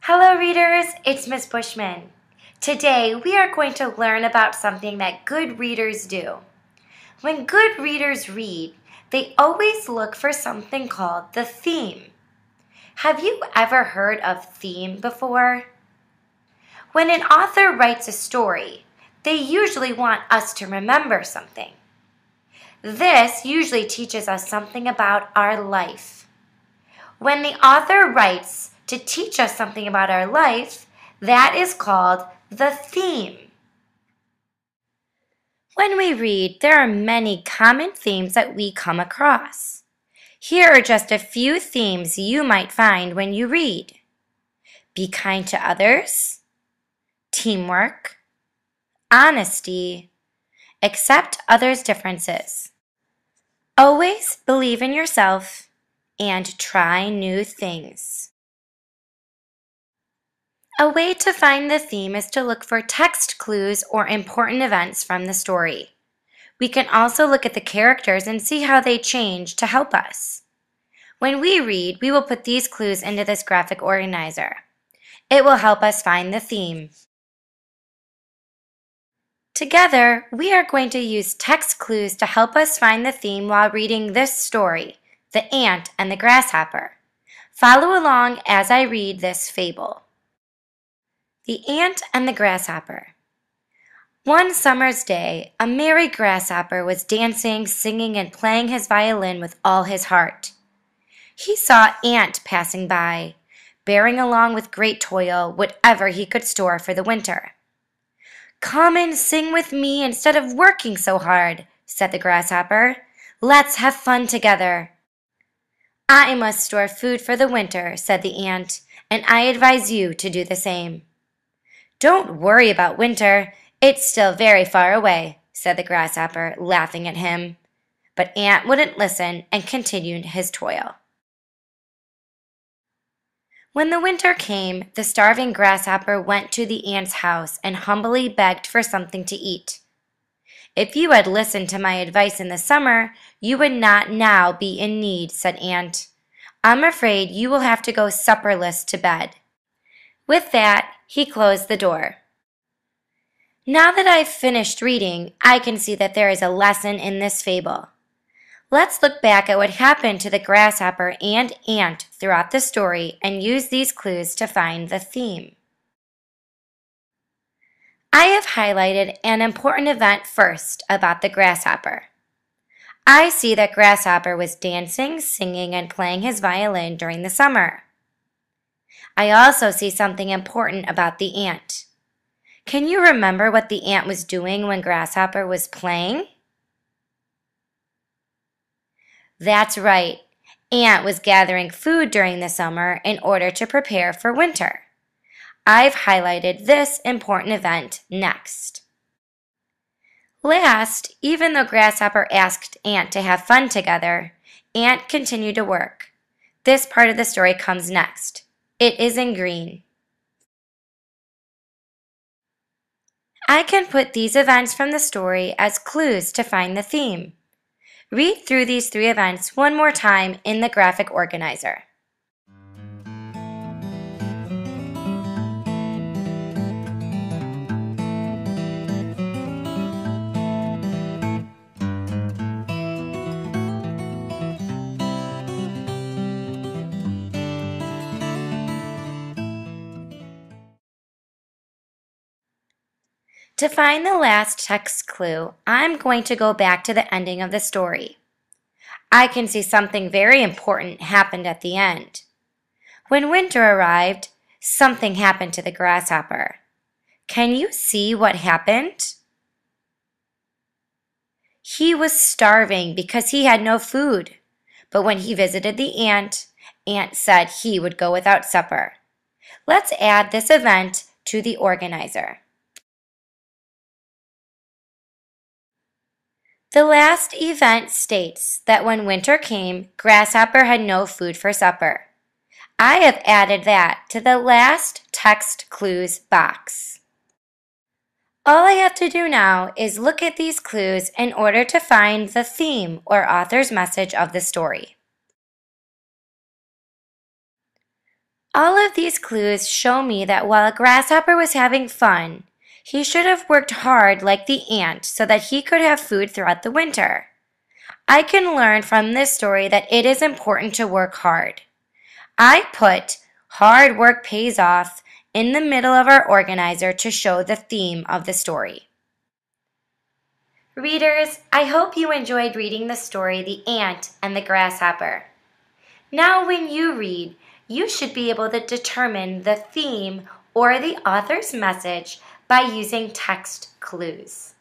Hello readers, it's Miss Bushman. Today we are going to learn about something that good readers do. When good readers read, they always look for something called the theme. Have you ever heard of theme before? When an author writes a story, they usually want us to remember something. This usually teaches us something about our life. When the author writes to teach us something about our life, that is called the theme. When we read, there are many common themes that we come across. Here are just a few themes you might find when you read. Be kind to others, teamwork, honesty, accept others' differences, always believe in yourself, and try new things. A way to find the theme is to look for text clues or important events from the story. We can also look at the characters and see how they change to help us. When we read, we will put these clues into this graphic organizer. It will help us find the theme. Together, we are going to use text clues to help us find the theme while reading this story, The Ant and the Grasshopper. Follow along as I read this fable. The Ant and the Grasshopper. One summer's day, a merry grasshopper was dancing, singing, and playing his violin with all his heart. He saw Ant passing by, bearing along with great toil whatever he could store for the winter. "Come and sing with me instead of working so hard," said the grasshopper. "Let's have fun together." "I must store food for the winter," said the ant, "and I advise you to do the same." "Don't worry about winter. It's still very far away," said the grasshopper, laughing at him. But Ant wouldn't listen and continued his toil. When the winter came, the starving grasshopper went to the ant's house and humbly begged for something to eat. "If you had listened to my advice in the summer, you would not now be in need," said Ant. "I'm afraid you will have to go supperless to bed." With that, he closed the door. Now that I've finished reading, I can see that there is a lesson in this fable. Let's look back at what happened to the grasshopper and ant throughout the story and use these clues to find the theme. I have highlighted an important event first about the grasshopper. I see that Grasshopper was dancing, singing, and playing his violin during the summer. I also see something important about the ant. Can you remember what the ant was doing when Grasshopper was playing? That's right. Ant was gathering food during the summer in order to prepare for winter. I've highlighted this important event next. Last, even though Grasshopper asked Ant to have fun together, Ant continued to work. This part of the story comes next. It is in green. I can put these events from the story as clues to find the theme. Read through these three events one more time in the graphic organizer. To find the last text clue, I'm going to go back to the ending of the story. I can see something very important happened at the end. When winter arrived, something happened to the grasshopper. Can you see what happened? He was starving because he had no food. But when he visited the ant, Ant said he would go without supper. Let's add this event to the organizer. The last event states that when winter came, Grasshopper had no food for supper. I have added that to the last text clues box. All I have to do now is look at these clues in order to find the theme or author's message of the story. All of these clues show me that while a grasshopper was having fun, he should have worked hard like the ant so that he could have food throughout the winter. I can learn from this story that it is important to work hard. I put "hard work pays off" in the middle of our organizer to show the theme of the story. Readers, I hope you enjoyed reading the story The Ant and the Grasshopper. Now when you read, you should be able to determine the theme or the author's message by using text clues.